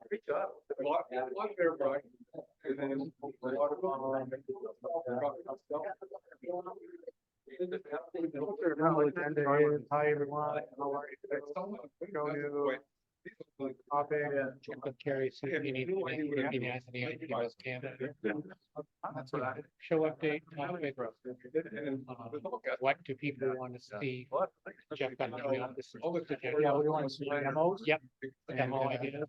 Great job. A lot there, Brian. And then Hi everyone, how are you? Check with Carrie, see if you need any ideas, show update, topic. What do people want to see? Jeff got me on this. Yeah, we want to see demos. Yep. Demo ideas.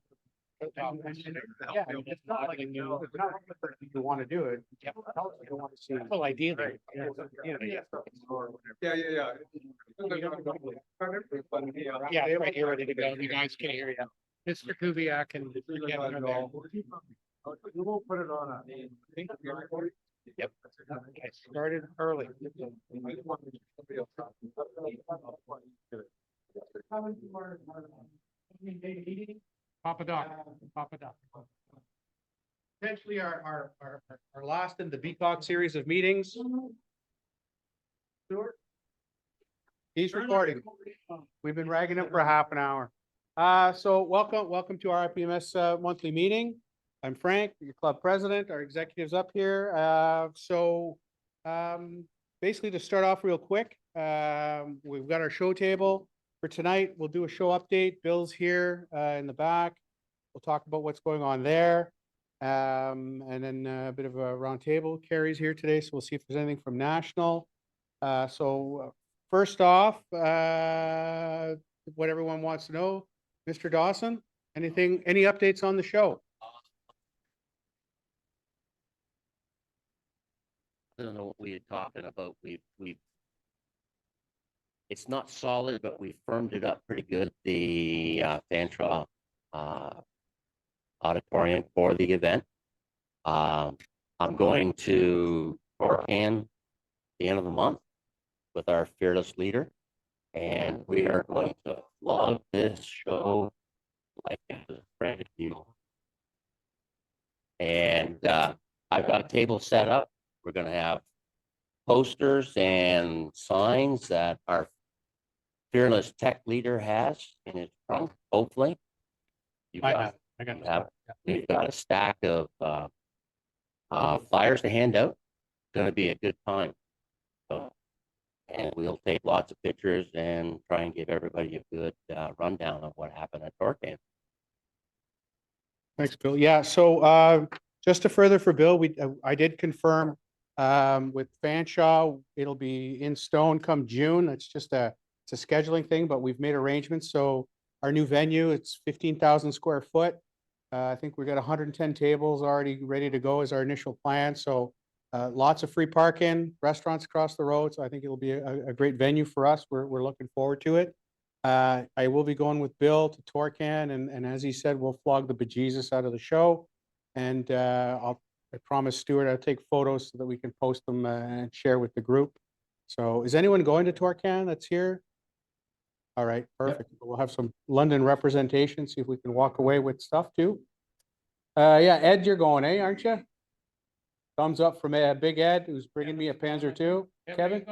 Yeah, I mean, it's not like it's not like you want to do it. Yep. You want to see. Well, ideally. yeah. Yeah, right here, ready to go. You guys can hear you. Mr. Kubiak and Kevin are there. We won't put it on a. Yep. I started early. Papa Doc. Potentially our last in the VCOG series of meetings. He's recording. We've been ragging him for a half an hour. So welcome to our IPMS monthly meeting. I'm Frank, your club president, our executives up here. Basically to start off real quick, we've got our show table for tonight. We'll do a show update. Bill's here in the back. We'll talk about what's going on there. And then a bit of a round table. Carrie's here today, so we'll see if there's anything from national. First off, what everyone wants to know, Mr. Dawson, any updates on the show? I don't know what we had talking about. It's not solid, but we firmed it up pretty good. The Fanshawe auditorium for the event. I'm going to Torcan the end of the month with our fearless leader, and we are going to love this show like a friend of you. And I've got a table set up. We're going to have posters and signs that our fearless tech leader has in his trunk, hopefully. We've got a stack of flyers to hand out. It's going to be a good time. And we'll take lots of pictures and try and give everybody a good rundown of what happened at Torcan. Thanks, Bill. Yeah, so just to further for Bill, I did confirm with Fanshawe, it'll be in stone come June. It's just it's a scheduling thing, but we've made arrangements. So our new venue, it's 15,000 square foot. I think we got 110 tables already ready to go as our initial plan. So lots of free parking, restaurants across the road. So I think it'll be a great venue for us. We're looking forward to it. I will be going with Bill to Torcan, and as he said, we'll flog the bejesus out of the show. And I promised Stuart I'll take photos so that we can post them and share with the group. So is anyone going to Torcan that's here? All right, perfect. Yep. We'll have some London representation, see if we can walk away with stuff too. Yeah, Ed, you're going, aren't you? Thumbs up from Big Ed, who's bringing me a Panzer II. Yeah, Kevin?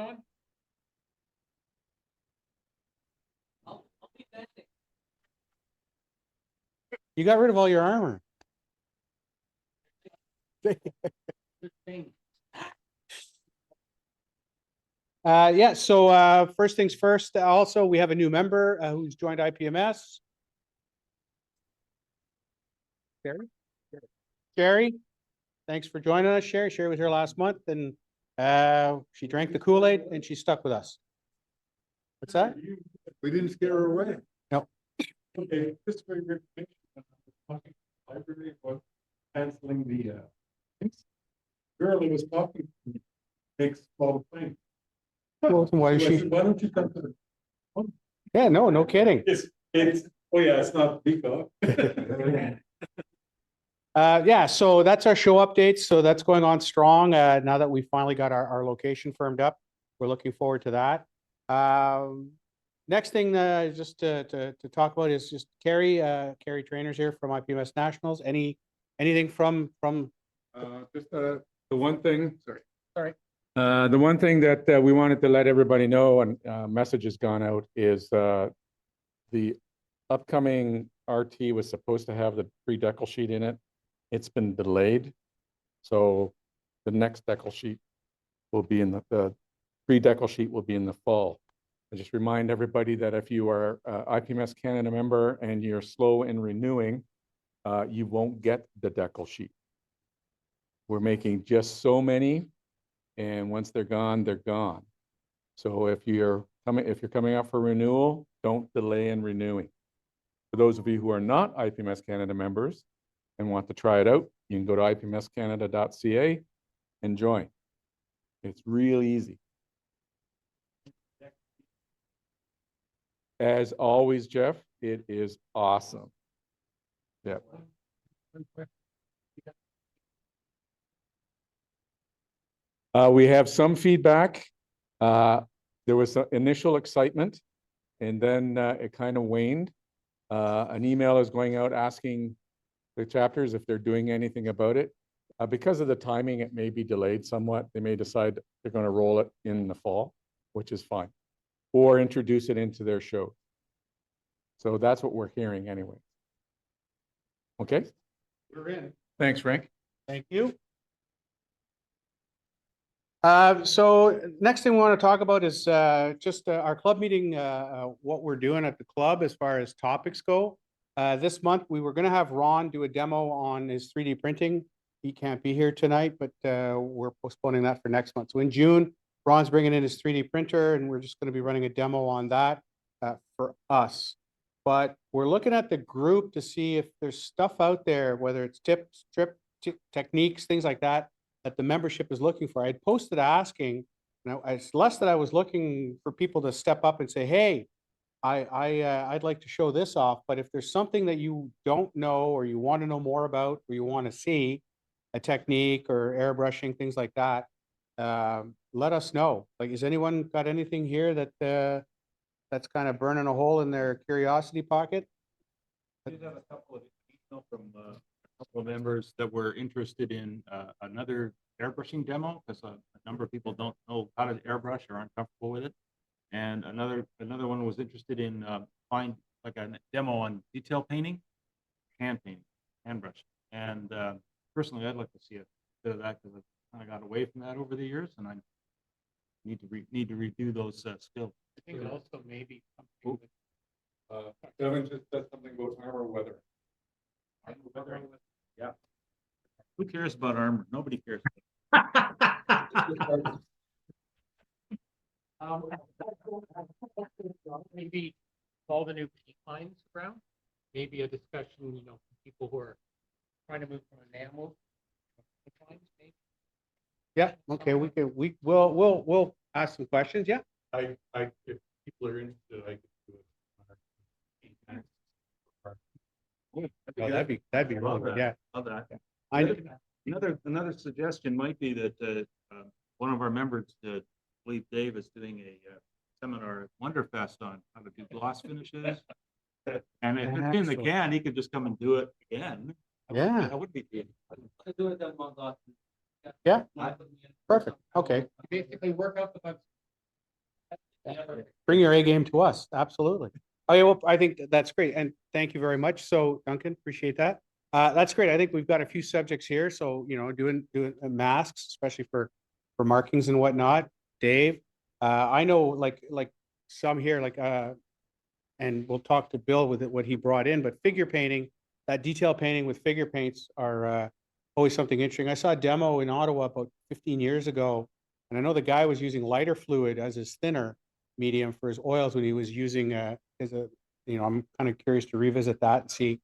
You got rid of all your armor. Yeah, so first things first, also we have a new member who's joined IPMS. Sherry, thanks for joining us, Sherry. Sherry was here last month, and she drank the Kool-Aid and she stuck with us. What's that? We didn't scare her away. No. Okay, just for your information, library was canceling the girl who was talking to me makes small things. Well, why is she? Why don't you come to the? Yeah, no kidding. It's oh yeah, it's not big dog. Yeah, so that's our show updates. So that's going on strong. Now that we finally got our location firmed up, we're looking forward to that. Next thing just to talk about is just Carrie Trainers here from IPMS Nationals. Anything from Just the one thing, Sorry. The one thing that we wanted to let everybody know, and message has gone out, is the upcoming RT was supposed to have the pre-decal sheet in it. It's been delayed. So the next decal sheet will be in the pre-decal sheet will be in the fall. I just remind everybody that if you are IPMS Canada member and you're slow in renewing, you won't get the decal sheet. We're making just so many, and once they're gone, they're gone. So if you're coming up for renewal, don't delay in renewing. For those of you who are not IPMS Canada members and want to try it out, you can go to ipmscanada.ca and join. It's real easy. As always, Jeff, it is awesome. Yeah. We have some feedback. There was some initial excitement, and then it kind of waned. An email is going out asking the chapters if they're doing anything about it. Because of the timing, it may be delayed somewhat. They may decide they're going to roll it in the fall, which is fine, or introduce it into their show. So that's what we're hearing anyway. Okay. We're in. Thanks, Frank. Thank you. So next thing we want to talk about is just our club meeting, what we're doing at the club as far as topics go. This month, we were going to have Ron do a demo on his 3D printing. He can't be here tonight, but we're postponing that for next month. So in June, Ron's bringing in his 3D printer, and we're just going to be running a demo on that for us. But we're looking at the group to see if there's stuff out there, whether it's tips, techniques, things like that, that the membership is looking for. I'd posted asking, it's less that I was looking for people to step up and say, hey, I'd like to show this off, but if there's something that you don't know or you want to know more about or you want to see a technique or airbrushing, things like that, let us know. Like, has anyone got anything here that that's kind of burning a hole in their curiosity pocket? I did have a couple of emails from a couple of members that were interested in another airbrushing demo, because a number of people don't know how to airbrush or aren't comfortable with it. And another one was interested in find like a demo on detail painting, hand painting, hand brushing. And personally, I'd like to see a bit of that, because I kind of got away from that over the years, and I need to redo those skills. I think also maybe Devin just said something about armor weather. Yeah. Who cares about armor? Nobody cares. Maybe all the new paint lines around, maybe a discussion, you know, for people who are trying to move from enamel. Maybe. Yeah, okay, we'll ask some questions. Yeah. If people are interested, I could do it. Oh, that'd be Love really, that. yeah. Love that. I, Another suggestion might be that one of our members, I believe Dave, is doing a seminar at Wonderfest on how to do gloss finishes. And if it's in the can, he could just come and do it again. Yeah. That would be good. Yeah. Perfect. Okay. Basically work out the bugs. Bring your A game to us. Absolutely. Oh, yeah, well, I think that's great. And thank you very much. So Duncan, appreciate that. That's great. I think we've got a few subjects here. So, you know, doing masks, especially for markings and whatnot. Dave, I know like some here, and we'll talk to Bill with what he brought in, but figure painting, that detail painting with figure paints are always something interesting. I saw a demo in Ottawa about 15 years ago, and I know the guy was using lighter fluid as his thinner medium for his oils when he was using you know, I'm kind of curious to revisit that and see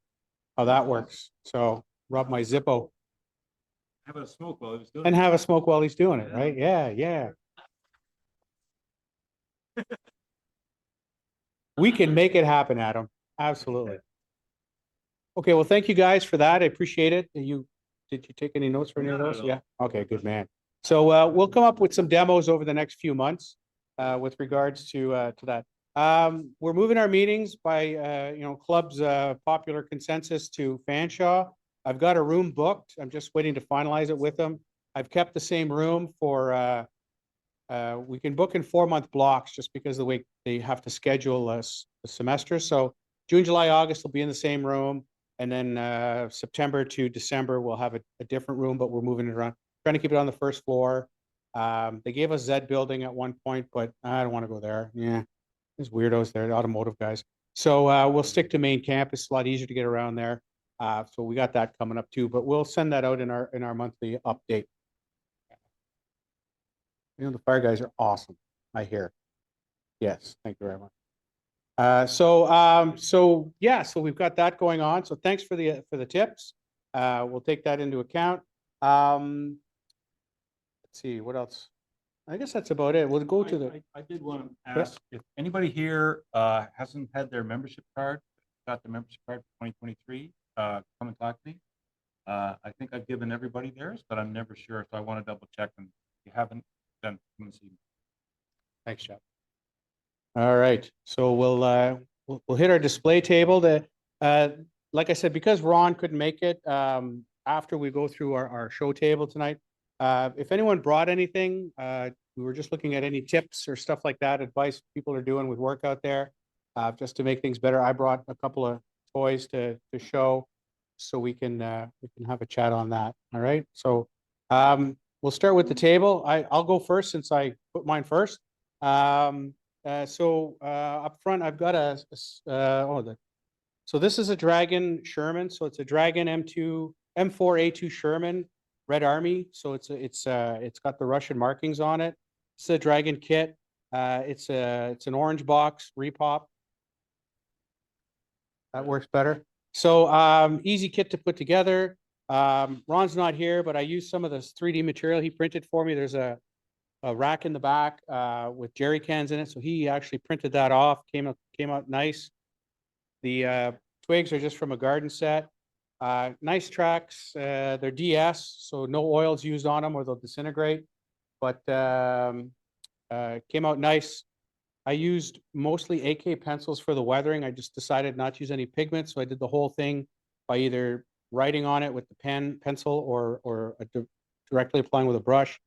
how that works. So rub my Zippo Have a smoke while he was doing and it. have a smoke while he's doing it, right? Yeah, yeah. We can make it happen, Adam. Absolutely. Okay, well, thank you guys for that. I appreciate it. Did you take any notes for any of Not at those? all. Yeah. Okay, good man. So we'll come up with some demos over the next few months with regards to that. We're moving our meetings by you know, club's popular consensus to Fanshawe. I've got a room booked. I'm just waiting to finalize it with them. I've kept the same room for we can book in 4-month blocks just because of the way they have to schedule a semester. So June, July, August will be in the same room. And then September to December, we'll have a different room, but we're moving it around, trying to keep it on the first floor. They gave us Z building at one point, but I don't want to go there. Yeah, there's weirdos there, the automotive guys. So we'll stick to main campus. It's a lot easier to get around there. So we got that coming up too, but we'll send that out in our monthly update. You know, the fire guys are awesome, I hear. Yes, thank you very much. So yeah, so we've got that going on. So thanks for the tips. We'll take that into account. Let's see, what else? I guess that's about it. We'll go to the, I did want to ask if anybody here hasn't had their membership card, got the membership card for 2023, come and talk to me. I think I've given everybody theirs, but I'm never sure, so I want to double check. And if you haven't, then come and see me. thanks, Jeff. All right, so we'll hit our display table. Like I said, because Ron couldn't make it, after we go through our show table tonight, if anyone brought anything, we were just looking at any tips or stuff like that, advice people are doing with work out there, just to make things better. I brought a couple of toys to show, so we can have a chat on that. All right, so we'll start with the table. I'll go first since I put mine first. So up front, I've got so this is a Dragon Sherman. So it's a Dragon M4A2 Sherman Red Army. So it's got the Russian markings on it. It's a Dragon kit. It's an orange box repop. That works better. So easy kit to put together. Ron's not here, but I used some of this 3D material he printed for me. There's a rack in the back with jerry cans in it. So he actually printed that off, came out nice. The twigs are just from a garden set. Nice tracks. They're DS, so no oils used on them or they'll disintegrate. But came out nice. I used mostly AK pencils for the weathering. I just decided not to use any pigment, so I did the whole thing by either writing on it with the pencil or directly applying with a brush.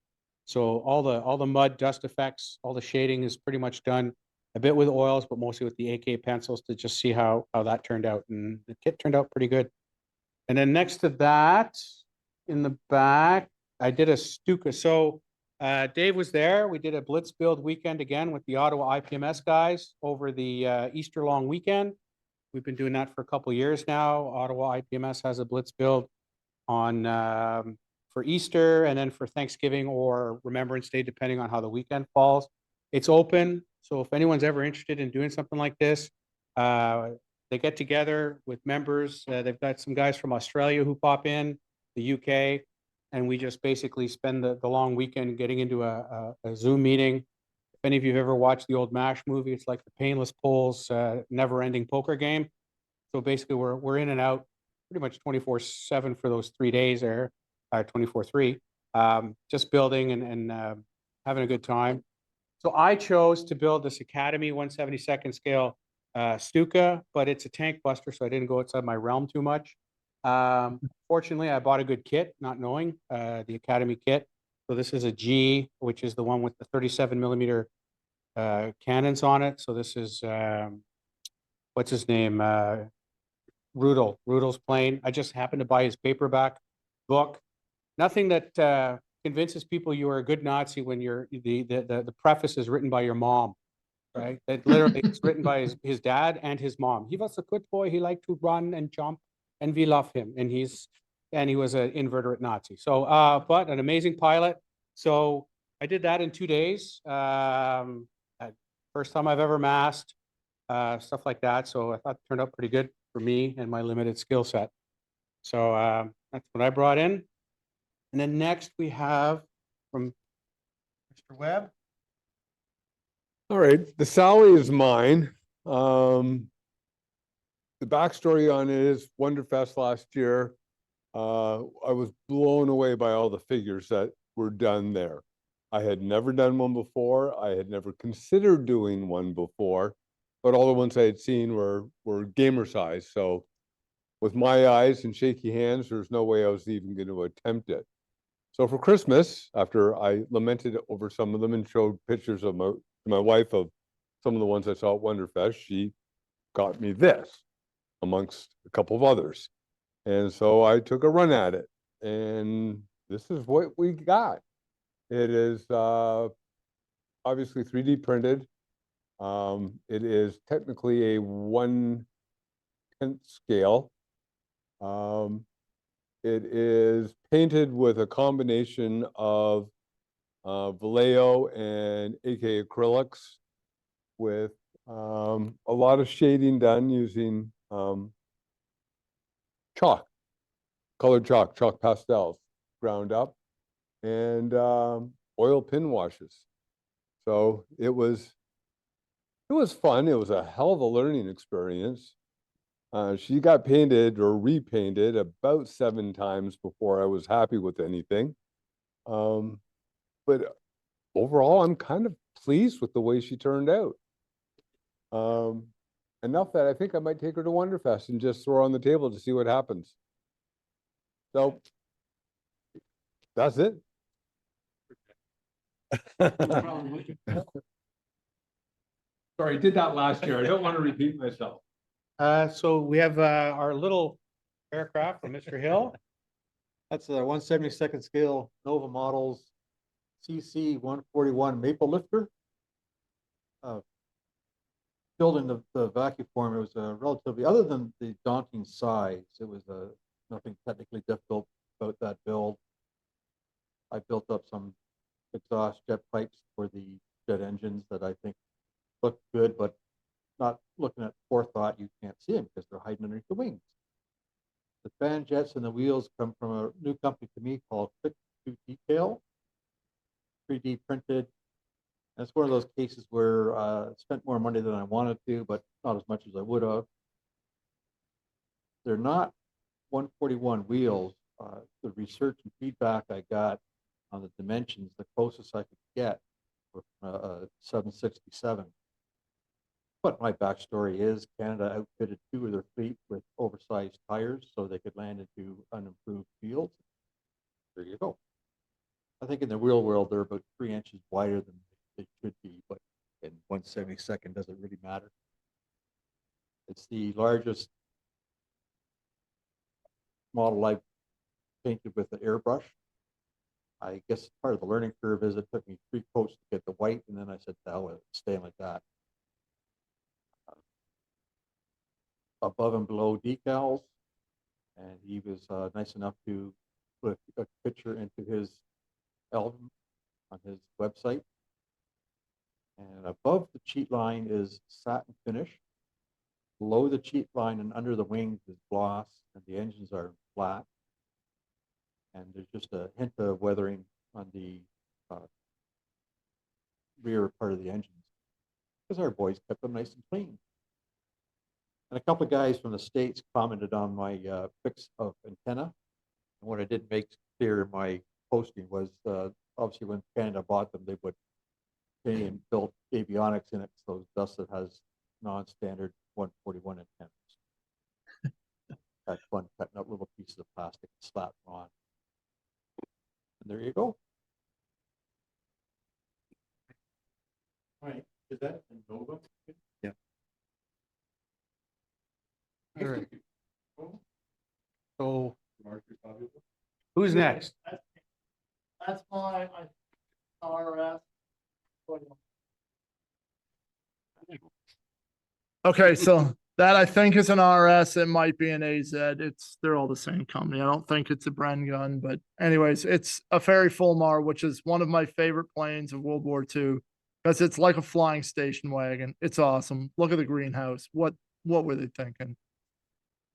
So all the mud, dust effects, all the shading is pretty much done. A bit with oils, but mostly with the AK pencils to just see how that turned out. And the kit turned out pretty good. And then next to that, in the back, I did a Stuka. So Dave was there. We did a blitz build weekend again with the Ottawa IPMS guys over the Easter long weekend. We've been doing that for a couple of years now. Ottawa IPMS has a blitz build on for Easter and then for Thanksgiving or Remembrance Day, depending on how the weekend falls. It's open, so if anyone's ever interested in doing something like this, they get together with members. They've got some guys from Australia who pop in, the UK, and we just basically spend the long weekend getting into a Zoom meeting. If any of you have ever watched the old MASH movie, it's like the Painless Poles never-ending poker game. So basically, we're in and out pretty much 24/7 for those 3 days there, 24/3, just building and having a good time. So I chose to build this Academy 1/72 scale Stuka, but it's a tank buster, so I didn't go outside my realm too much. Fortunately, I bought a good kit, not knowing the Academy kit. So this is a G, which is the one with the 37mm cannons on it. So this is what's his name? Rudel's plane. I just happened to buy his paperback book. Nothing that convinces people you are a good Nazi when the preface is written by your mom, right? That literally it's written by his dad and his mom. He was a good boy. He liked to run and jump, and we love him. And he was an inveterate Nazi. So, but an amazing pilot. So I did that in 2 days. First time I've ever masked, stuff like that. So I thought it turned out pretty good for me and my limited skill set. So that's what I brought in. And then next we have from Mr. Webb. All right, the Sally is mine. The backstory on it is Wonderfest last year. I was blown away by all the figures that were done there. I had never done one before. I had never considered doing one before, but all the ones I had seen were gamer size. So with my eyes and shaky hands, there's no way I was even going to attempt it. So for Christmas, after I lamented over some of them and showed pictures of my wife of some of the ones I saw at Wonderfest, she got me this. amongst a couple of others. And so I took a run at it, and this is what we got. It is obviously 3D printed. It is technically a 1/10 scale. It is painted with a combination of Vallejo and AK acrylics with a lot of shading done using chalk, colored chalk pastels ground up, and oil pin washes. So it was fun. It was a hell of a learning experience. She got painted or repainted about 7 times before I was happy with anything. But overall, I'm kind of pleased with the way she turned out. Enough that I think I might take her to Wonderfest and just throw her on the table to see what happens. So that's it. Sorry, I did that last year. I don't want to repeat myself. So we have our little aircraft from Mr. Hill. That's a 1/72nd scale Nova Models CC 141 maple lifter. Building the vacuum form, it was a relatively, other than the daunting size, it was nothing technically difficult about that build. I built up some exhaust jet pipes for the jet engines that I think look good, but not looking at forethought, you can't see them because they're hiding underneath the wings. The fan jets and the wheels come from a new company to me called Fit to Detail, 3D printed. And it's one of those cases where I spent more money than I wanted to, but not as much as I would have. They're not 141 wheels. The research and feedback I got on the dimensions, the closest I could get were 767. But my backstory is Canada outfitted 2 of their fleet with oversized tires so they could land into unimproved fields. There you go. I think in the real world, they're about 3 inches wider than they should be, but in 1/72 doesn't really matter. It's the largest model I've painted with an airbrush. I guess part of the learning curve is it took me 3 coats to get the white, and then I said, "Hell with it, staying like that." Above and below decals, and he was nice enough to put a picture into his album on his website. And above the cheat line is satin finish. Below the cheat line and under the wings is gloss, and the engines are flat. And there's just a hint of weathering on the rear part of the engines, because our boys kept them nice and clean. And a couple of guys from the States commented on my fix of antenna. And what I didn't make clear in my posting was obviously when Canada bought them, they put Canadian built avionics in it, so thus it has non-standard 141 antennas. Had fun cutting out little pieces of plastic and slapping on. And there you go. All right, is that a Nova? Yeah. All right. So who's next? That's my RS. Okay, so that I think is an RS. It might be an AZ. They're all the same company. I don't think it's a Bren gun, but anyways, it's a Ferry Fulmar, which is one of my favorite planes of World War II because it's like a flying station wagon. It's awesome. Look at the greenhouse. What were they thinking?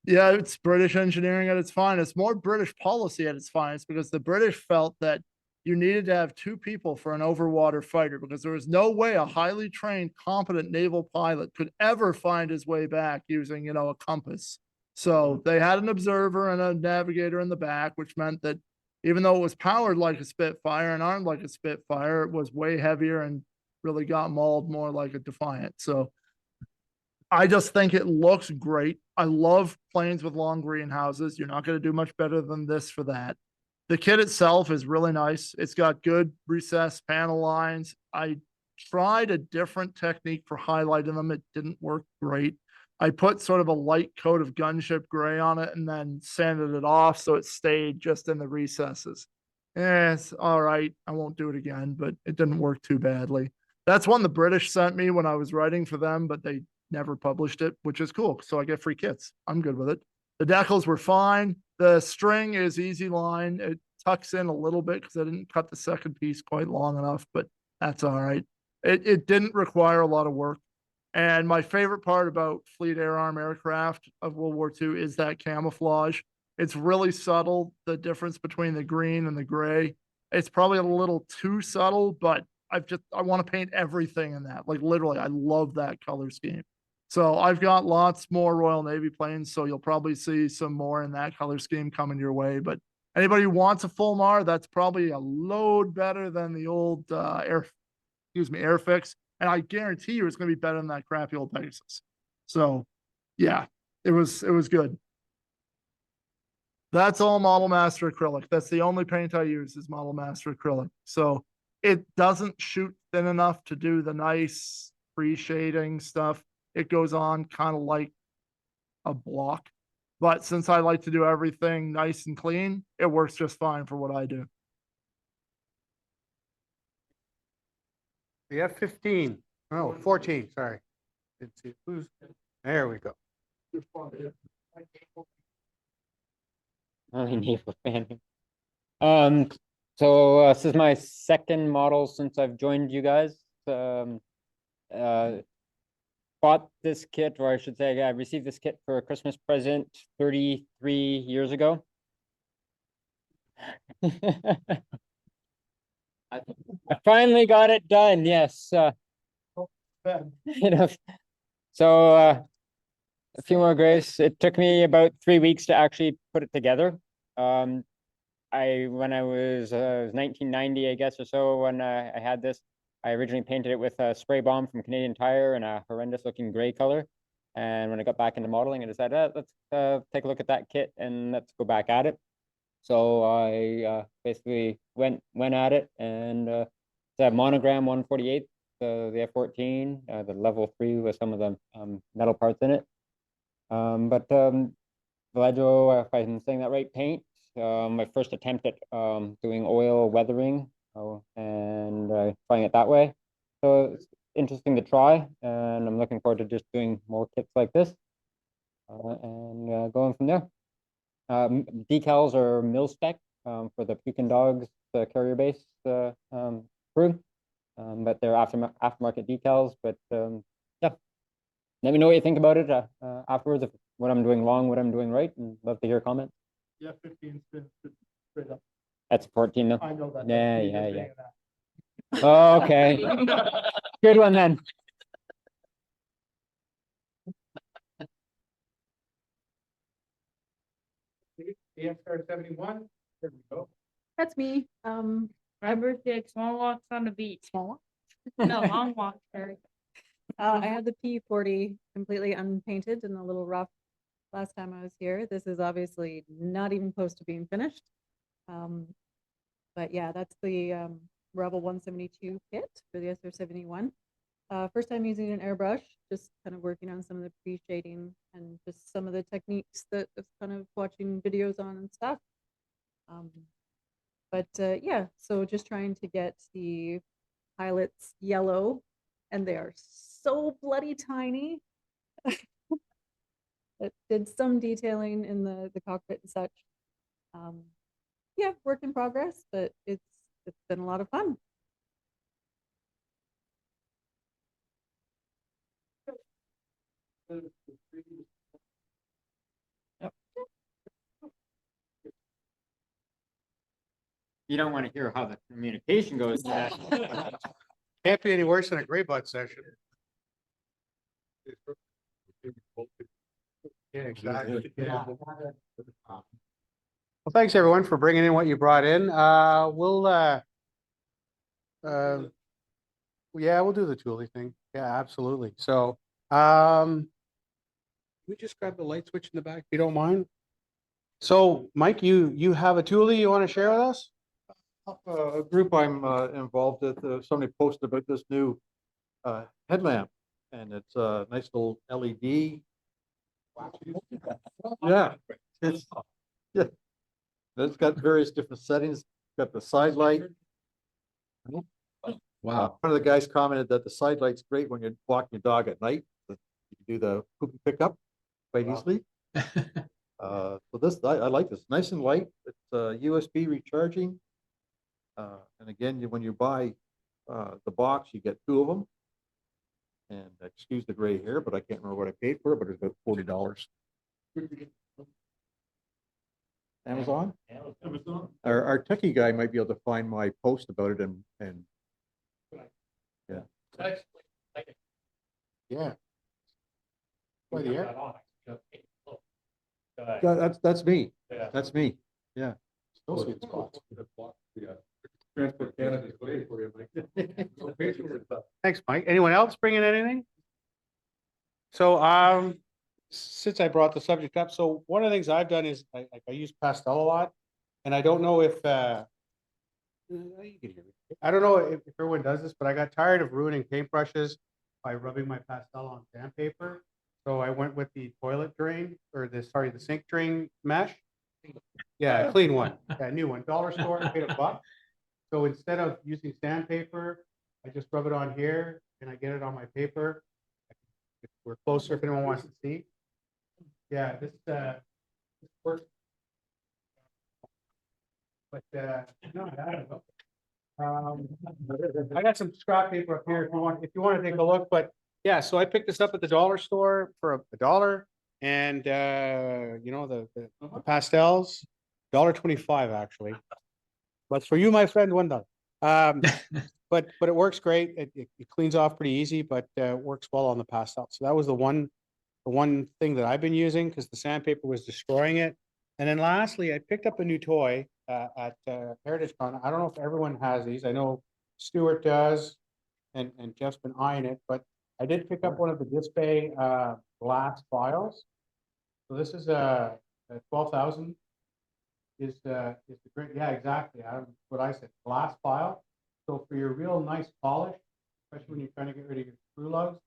Yeah, it's British engineering at its finest, more British policy at its finest, because the British felt that you needed to have 2 people for an overwater fighter because there was no way a highly trained, competent naval pilot could ever find his way back using, a compass. So they had an observer and a navigator in the back, which meant that even though it was powered like a Spitfire and armed like a Spitfire, it was way heavier and really got mauled more like a Defiant. So I just think it looks great. I love planes with long greenhouses. You're not going to do much better than this for that. The kit itself is really nice. It's got good recessed panel lines. I tried a different technique for highlighting them. It didn't work great. I put sort of a light coat of gunship gray on it and then sanded it off so it stayed just in the recesses. It's all right. I won't do it again, but it didn't work too badly. That's one the British sent me when I was writing for them, but they never published it, which is cool. So I get free kits. I'm good with it. The decals were fine. The string is easy line. It tucks in a little bit because I didn't cut the second piece quite long enough, but that's all right. It didn't require a lot of work. And my favorite part about Fleet Air Arm aircraft of World War II is that camouflage. It's really subtle, the difference between the green and the gray. It's probably a little too subtle, but I want to paint everything in that. Like literally, I love that color scheme. So I've got lots more Royal Navy planes, so you'll probably see some more in that color scheme coming your way. But anybody who wants a full MAR, that's probably a load better than the old Airfix. And I guarantee you it's going to be better than that crappy old Pegasus. So yeah, it was good. That's all Model Master acrylic. That's the only paint I use is Model Master acrylic. So it doesn't shoot thin enough to do the nice free shading stuff. It goes on kind of like a block. But since I like to do everything nice and clean, it works just fine for what I do. The F-15, oh, 14, sorry. Let's see, there we go. Only naval fan. This is my second model since I've joined you guys. Bought this kit, or I should say, I received this kit for a Christmas present 33 years ago. I finally got it done. Yes. You know, so a few more grace. It took me about 3 weeks to actually put it together. When I was 1990, I guess, or so, when I had this, I originally painted it with a spray bomb from Canadian Tire in a horrendous looking gray color. And when I got back into modeling, I decided, let's take a look at that kit and let's go back at it. So I basically went at it, and it's a monogram 148, the F-14, the level 3 with some of the metal parts in it. Vallejo, if I'm saying that right, paint. My first attempt at doing oil weathering and trying it that way. So it's interesting to try, and I'm looking forward to just doing more kits like this and going from there. Decals are mil spec for the Puke and Dogs carrier base crew, but they're aftermarket decals. But yeah, let me know what you think about it afterwards, if what I'm doing wrong, what I'm doing right, and love to hear comments. Yeah, 15's been straight up. That's 14 though. I know that. Yeah. Oh, okay. Good one then. The XR-71, there we go. That's me. My birthday, small walks on the beach. Small. No, long walks, sorry. I have the P40 completely unpainted and a little rough last time I was here. This is obviously not even close to being finished. But yeah, that's the Rebel 172 kit for the SR-71. First time using an airbrush, just kind of working on some of the pre-shading and just some of the techniques that I was kind of watching videos on and stuff. Yeah, so just trying to get the pilots yellow, and they are so bloody tiny. It did some detailing in the cockpit and such. Yeah, work in progress, but it's been a lot of fun. You don't want to hear how the communication goes. Can't be any worse than a gray butt session. Yeah, exactly. Yeah. Well, thanks everyone for bringing in what you brought in. Yeah, we'll do the Thule thing. Yeah, absolutely. So, we just grab the light switch in the back, if you don't mind. So, Mike, you have a Thule you want to share with us? A group I'm involved with, somebody posted about this new headlamp, and it's a nice little LED. Yeah, it's, yeah. It's got various different settings, got the side light. Wow. One of the guys commented that the side light's great when you're walking your dog at night. That you can do the poop and pickup quite easily. So this, I like this, nice and light. It's USB recharging. And again, when you buy the box, you get 2 of them. And excuse the gray hair, but I can't remember what I paid for it, but it's about $40. Amazon? Our techie guy might be able to find my post about it and yeah. Yeah. By the air. That's me. That's me. Yeah. Those sweet spots. Transport Canada's waiting for you, Mike. Thanks, Mike. Anyone else bringing anything? So, since I brought the subject up, so one of the things I've done is I use pastel a lot, and I don't know if I don't know if everyone does this, but I got tired of ruining paintbrushes by rubbing my pastel on sandpaper. So I went with the toilet drain or the sink drain mesh. Yeah, a clean one, yeah, new one, dollar store, I paid $1. So instead of using sandpaper, I just rub it on here and I get it on my paper. We're closer if anyone wants to see. Yeah, this works. But no, I don't know. I got some scrap paper up here if you want to take a look, but yeah, so I picked this up at the dollar store for $1 and you know, the pastels, $1.25 actually. But for you, my friend, $1. But it works great. It cleans off pretty easy, but works well on the pastel. So that was the one thing that I've been using because the sandpaper was destroying it. And then lastly, I picked up a new toy at Heritage Con. I don't know if everyone has these. I know Stuart does, and Jeff's been eyeing it, but I did pick up one of the Display glass files. So this is a 12,000 is the great, yeah, exactly. What I said, glass file. So for your real nice polish, especially when you're trying to get rid of your screw lugs,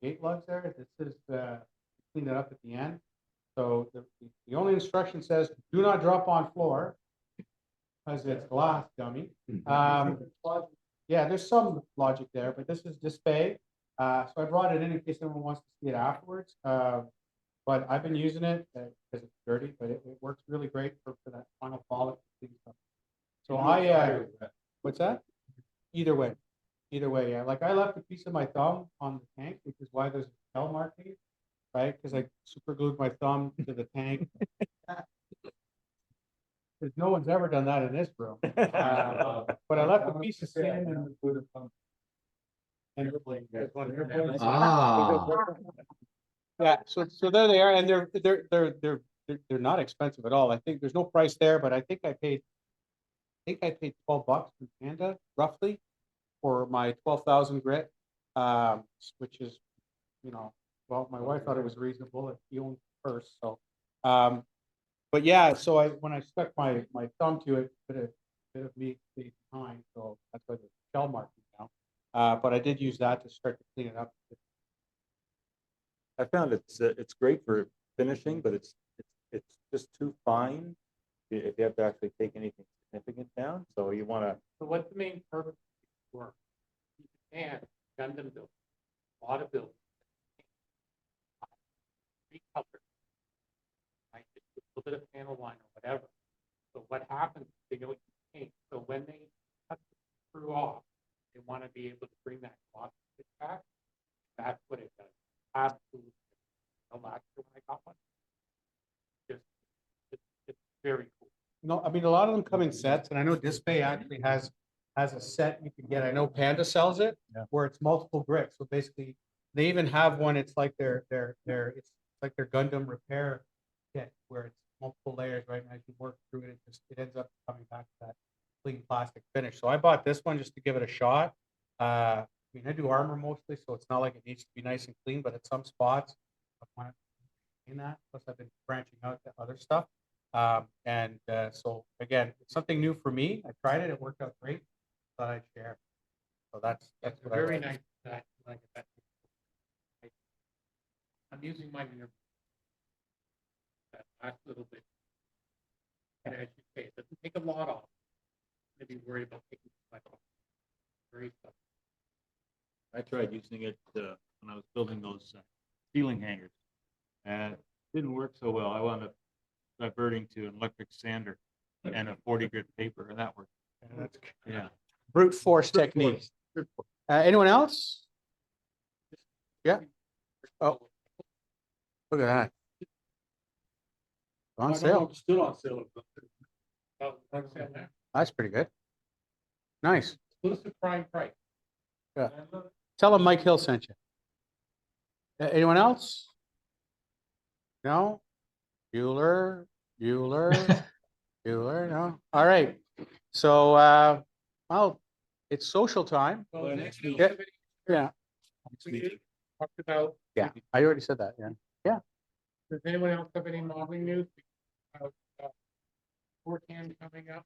gate lugs there, this is clean it up at the end. So the only instruction says, do not drop on floor because it's glass, dummy. Yeah, there's some logic there, but this is Display. So I brought it in case anyone wants to see it afterwards. But I've been using it because it's dirty, but it works really great for that final polish. So what's that? Either way, yeah. Like I left a piece of my thumb on the tank, which is why there's a shell marking, right? Because I super glued my thumb to the tank. Because no one's ever done that in this room. But I left a piece of sand and yeah, so there they are, and they're not expensive at all. I think there's no price there, but I think I paid $12 from Canada roughly for my 12,000 grit, which is, you know, well, my wife thought it was reasonable if you own first. So, but yeah, so when I stuck my thumb to it, bit of meat stayed behind, so that's why the shell marking now. But I did use that to start to clean it up. I found it's great for finishing, but it's just too fine if you have to actually take anything significant down. So you want to. So what's the main purpose of work? And Gundam build, a lot of buildings. Recolor, right? Just a little bit of panel line or whatever. So what happens? They know what you paint. So when they cut the screw off, they want to be able to bring that gloss back. That's what it does. Absolutely. The last year when I got one, it's very cool. No, I mean, a lot of them come in sets, and I know Display actually has a set you can get. I know Panda sells it, where it's multiple grits. So basically, they even have one. It's like their it's like their Gundam repair kit, where it's multiple layers, right? And as you work through it, it ends up coming back to that clean plastic finish. So I bought this one just to give it a shot. I mean, I do armor mostly, so it's not like it needs to be nice and clean, but at some spots, I want to in that. Plus, I've been branching out to other stuff. So again, it's something new for me. I tried it, it worked out great. Thought I'd share. So that's Very nice. Like that. I'm using mine in that last little bit. And as you say, it doesn't take a lot off. Maybe worried about taking too much off. Very tough. I tried using it when I was building those ceiling hangers. And it didn't work so well. I wound up diverting to an electric sander and a 40 grit paper, and that worked. Yeah. Brute force technique. Anyone else? Yeah. Oh. Look at that. On sale. Still on sale. That's pretty good. Nice. Exclusive prime price. Yeah. Tell them Mike Hill sent you. Anyone else? No? Bueller, Bueller, no? All right. So, well, it's social time. Well, next week. Yeah. Yeah, We talked about, yeah, I already said that, yeah. does anyone else have any modeling news? About, Fortan coming up,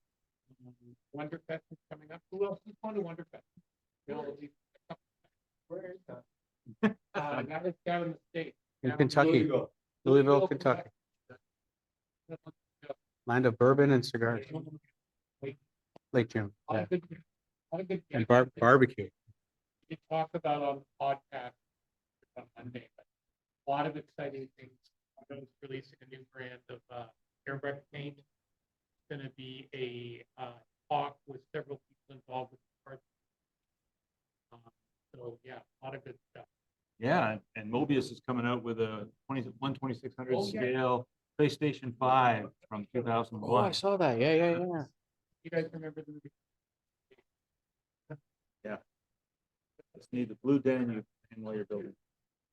Wonderfest is coming up. Who else is going to Wonderfest? Bill, where is that? That is down in the state. In Down Kentucky, Louisville, Kentucky, Kentucky. land of bourbon and cigars, late June, A lot yeah. of good- a lot of good And things. barbecue. We talked about on the podcast on Monday, but a lot of exciting things. I was releasing a new brand of airbrush paint. It's gonna be a talk with several people involved with the parts. So yeah, a lot of good stuff. Yeah, and Mobius is coming out with a 2600 Oh, yeah. scale PlayStation 5 from 2001. Oh, I saw that, yeah. You guys remember the movie? Just need the blue den you hang while you're building.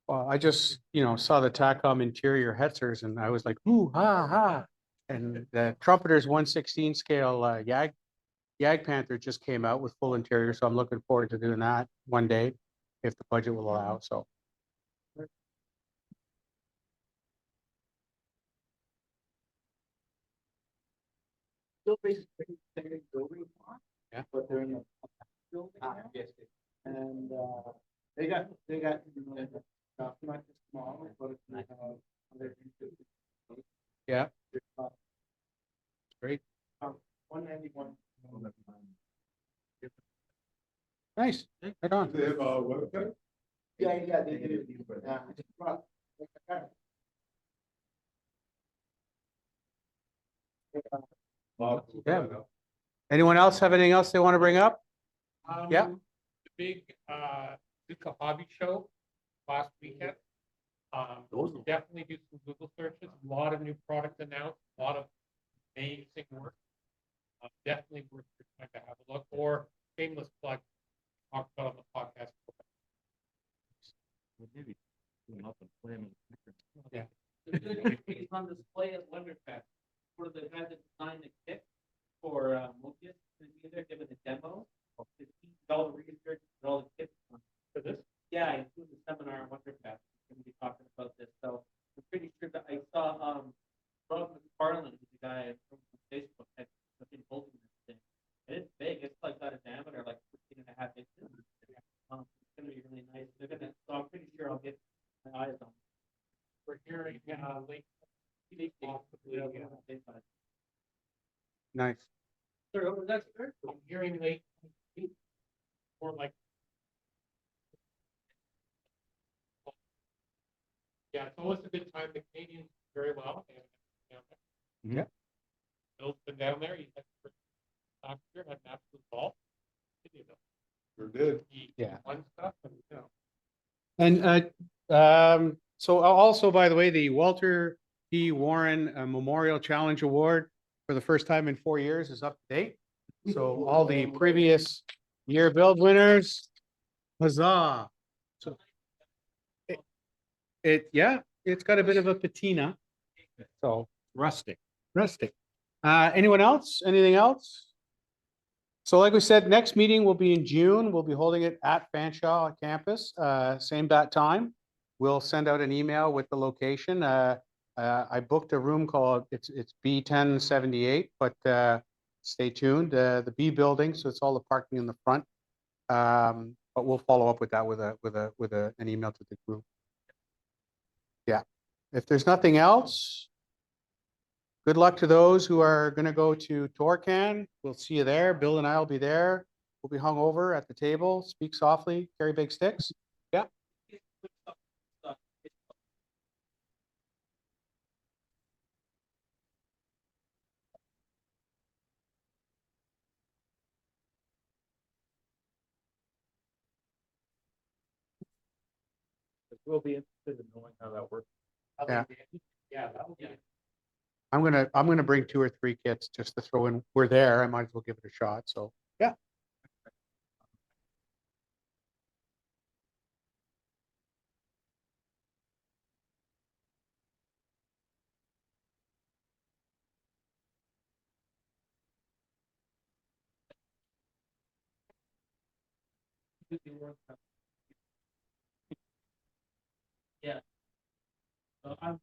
Well, I just, saw the TACOM interior Hetzers and I was like, ooh, ha, ha. And the Trumpeter's 1/16 scale Yag Panther just came out with full interior, so I'm looking forward to doing that one day if the budget will allow, so. Still basically same building. Yeah. But they're in the building now. Yes. And they got not just small, but it's other. Yeah. Great. 191. Nice, right on. Yeah, they do. Yeah. Anyone else have anything else they want to bring up? Yeah. The big Duca Hobby Show last weekend. Definitely do some Google searches, a lot of new products announced, a lot of amazing work. Definitely worth your time to have a look, or shameless plug, talked about on the podcast. Maybe put them up and play them in the picture. Yeah. The good piece on display at Wonderfest, for the guy that designed the kit for Mobius, to be there giving a demo. He's all the research, all the kits. For this? Yeah, including the seminar at Wonderfest, we're gonna be talking about this, so I'm pretty sure that I saw, Rob McFarland, who's the guy from Facebook, had been holding this thing. And it's big, it's like got a diameter like 15.5 inches. It's gonna be really nice, so I'm pretty sure I'll get my eyes on it. We're hearing late. Possibly, Nice. Sorry, what was that, sir? I'm hearing late. Or like. Yeah, it's always a good time. The Canadians do very well. Yeah. Bill's been down there. He's had last year, had an absolute ball. Sure did. He Yeah. won stuff and, And so also, by the way, the Walter P. Warren Memorial Challenge Award for the first time in 4 years is up to date. So all the previous year build winners, huzzah. So it's got a bit of a patina. So Rustic. anyone else? Anything else? So like we said, next meeting will be in June. We'll be holding it at Fanshawe campus, same bat time. We'll send out an email with the location. I booked a room called, it's B 1078, but stay tuned, the B building, so it's all the parking in the front. But we'll follow up with that with an email to the group. If there's nothing else, good luck to those who are gonna go to Torcan. We'll see you there. Bill and I will be there. We'll be hung over at the table. Speak softly, carry big sticks. Yeah. We'll be interested in knowing how that works. Yeah. Yeah, that would be. I'm gonna bring 2 or 3 kits just to throw in. We're there. I might as well give it a shot. So, yeah. Yeah. So I'm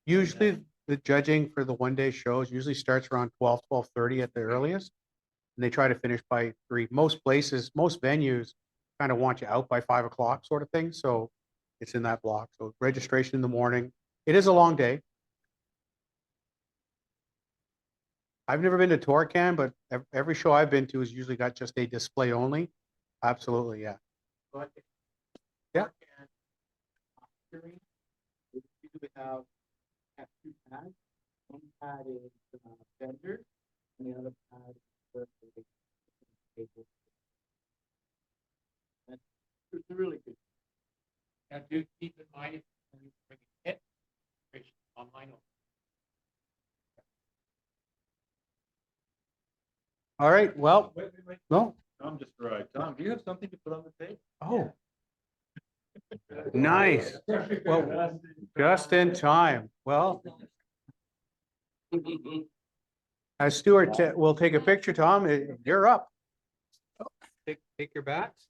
Usually the judging for the 1-day shows usually starts around 12:30 at the earliest. And they try to finish by 3. Most places, most venues kind of want you out by 5 o'clock sort of thing. So it's in that block. So registration in the morning. It is a long day. I've never been to Torcan, but every show I've been to has usually got just a display only. Absolutely, yeah. Yeah. We usually have 2 pads. One pad is vendor, and the other pad is for the table. It's really good. Now, do keep in mind if you bring a kit, online. All right. Well, no. Tom just arrived. Tom, do you have something to put on the table? Oh, nice. Well, just in time. Well, as Stuart will take a picture, Tom, you're up. Take your bats.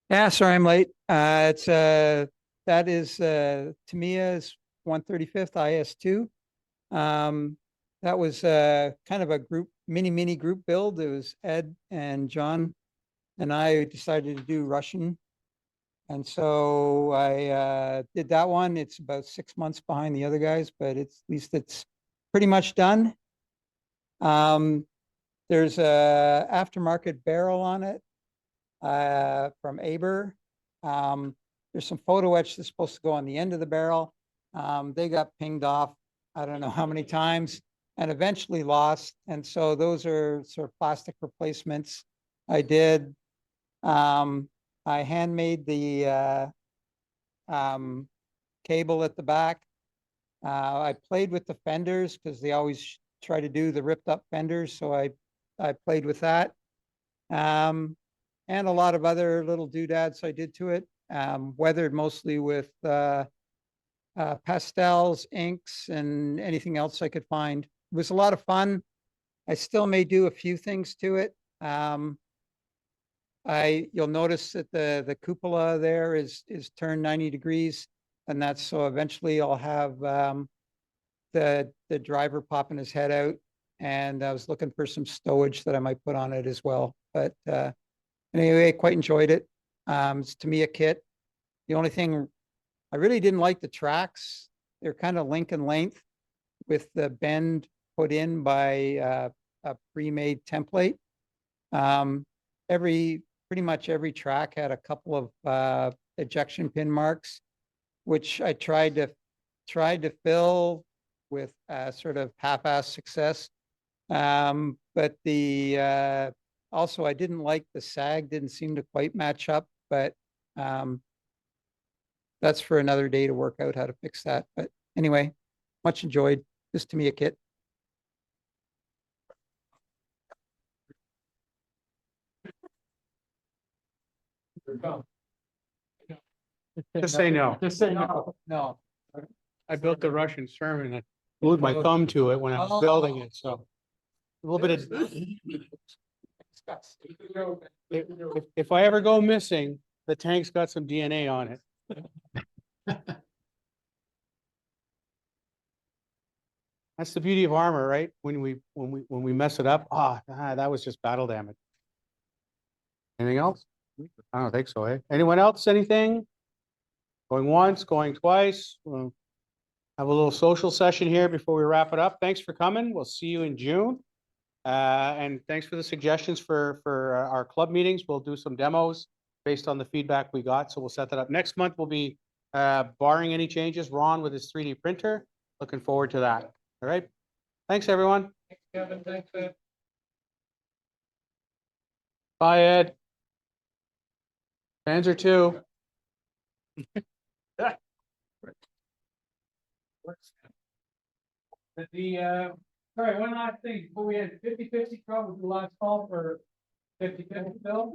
Yeah, sorry I'm late. It's that is Tamiya's 135th IS2. That was kind of a mini group build. It was Ed and John and I decided to do Russian. And so I did that one. It's about 6 months behind the other guys, but at least it's pretty much done. There's a aftermarket barrel on it from Aber. There's some photo etch that's supposed to go on the end of the barrel. They got pinged off, I don't know how many times, and eventually lost. And so those are sort of plastic replacements I did. I handmade the cable at the back. I played with the fenders because they always try to do the ripped up fenders. So I played with that. And a lot of other little doodads I did to it, weathered mostly with pastels, inks, and anything else I could find. It was a lot of fun. I still may do a few things to it. You'll notice that the cupola there is turned 90 degrees, and that's so eventually I'll have the driver popping his head out, and I was looking for some stowage that I might put on it as well. But anyway, quite enjoyed it. It's to me a kit. The only thing I really didn't like the tracks. They're kind of Lincoln length with the bend put in by a pre-made template. Pretty much every track had a couple of ejection pin marks, which I tried to fill with sort of half-ass success. But also I didn't like the sag, didn't seem to quite match up, but that's for another day to work out how to fix that. But anyway, much enjoyed. This to me a kit. Just say no. Just say no. No. I built the Russian sermon. I glued my thumb to it when I was building it, so. A little bit of. If I ever go missing, the tank's got some DNA on it. That's the beauty of armor, right? When we mess it up, that was just battle damage. Anything else? I don't think so, eh? Anyone else, anything? Going once, going twice? We'll have a little social session here before we wrap it up. Thanks for coming. We'll see you in June. And thanks for the suggestions for our club meetings. We'll do some demos based on the feedback we got. So we'll set that up. Next month will be barring any changes, Ron with his 3D printer. Looking forward to that. All right. Thanks, everyone. Thanks, Kevin. Thanks, Ed. Bye, Ed. Fans are too. Sorry, one last thing, before we had 50/50 trouble with the last call for 50/50 bill.